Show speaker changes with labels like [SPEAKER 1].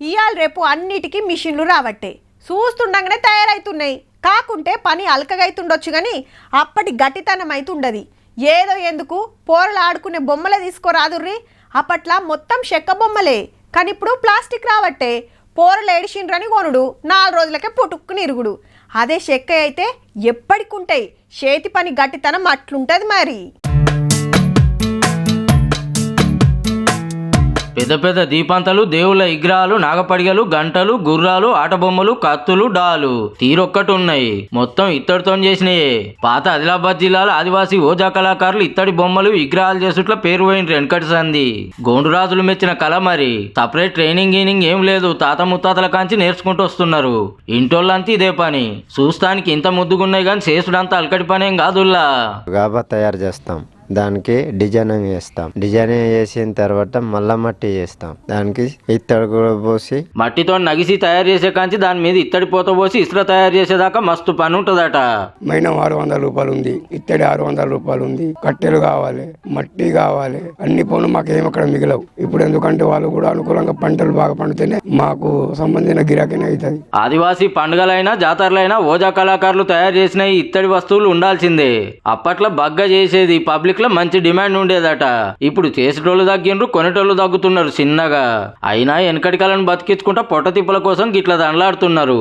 [SPEAKER 1] ఇయాల రేపు అన్నిటికీ మిషన్లు రావట్టే చూస్తుండగానే తయారైతున్నాయి. కాకుంటే పని అలకగైతుండొచ్చు కానీ అప్పటి గట్టితనం అయితుండది. ఏదో ఎందుకు పోరలు ఆడుకునే బొమ్మలే తీసుకోరాదుర్రి. అప్పట్లా మొత్తం చెక్క బొమ్మలే, కానీ ఇప్పుడు ప్లాస్టిక్ రావట్టే. పోరలు ఏడిచిండ్రని కొనుడు 4 రోజులకే పుట్టుక్కుని ఇరుగుడు. అదే చెక్క అయితే ఎప్పటికుంటాయి. చేతి పని గట్టితనం అట్లుంటది మరి.
[SPEAKER 2] పెద్ద పెద్ద దీపాంతలు, దేవుళ్ళ విగ్రహాలు, నాగపడిగలు, గంటలు, గుర్రాలు, ఆటబొమ్మలు, కత్తులు, డాలు తీరొక్కటి ఉన్నాయి. మొత్తం ఇత్తడితో చేసినాయే. పాత ఆదిలాబాద్ జిల్లాలో ఆదివాసీ ఓజా కళాకారులు ఇత్తడి బొమ్మలు విగ్రహాలు చేసుట్ల పేరు పోయిన వెనకటి సంది. గోండురాజులు మెచ్చిన కళ మరి. సపరేట్ ట్రైనింగ్ ఏం లేదు. తాత ముత్తాతల కాంచి నేర్చుకుంటూ వస్తున్నారు. ఇంటోళ్ళంతా ఇదే పని. చూస్తానికి ఇంత ముద్దుగున్నాయి కానీ చేసుడంతా అలకటి పనేం కాదుల్లా.
[SPEAKER 3] గాబా తయారు చేస్తాం, దానికి డిజైనింగ్ చేస్తాం. డిజైనింగ్ చేసిన తర్వాత మళ్ళా మట్టి చేస్తాం. దానికి ఇత్తడి కూడా పోసి
[SPEAKER 2] మట్టితో నగిసి తయారు చేసే కాంచి దాని మీద ఇత్తడి పోత పోసి ఇసుక తయారు చేసేదాకా మస్తు పని ఉంటదట.
[SPEAKER 4] మైనం 600 రూపాయలు ఉంది, ఇత్తడి 600 రూపాయలు ఉంది. కట్టెలు కావాలి, మట్టి కావాలి, అన్ని పనులు మాకు ఏమి అక్కడ మిగిలవు. ఇప్పుడు ఎందుకంటే వాళ్ళు కూడా అనుకూలంగా పంటలు బాగా పండితేనే మాకు సంబంధించిన గిరాకీ అవుతుంది.
[SPEAKER 2] ఆదివాసీ పండుగలైనా జాతరలైనా ఓజా కళాకారులు తయారు చేసిన ఈ ఇత్తడి వస్తువులు ఉండాల్సిందే. అప్పట్లో బగ్గ చేసేది పబ్లిక్ లో మంచి డిమాండ్ ఉండేదట. ఇప్పుడు చేసేటోళ్ళు తగ్గిండ్రు, కొనేటోళ్ళు తగ్గుతున్నారు చిన్నగా. అయినా వెనకటి కాలను బతికించుకుంటా పొట్ట తిప్పల కోసం గిట్లా దండలాడుతున్నారు.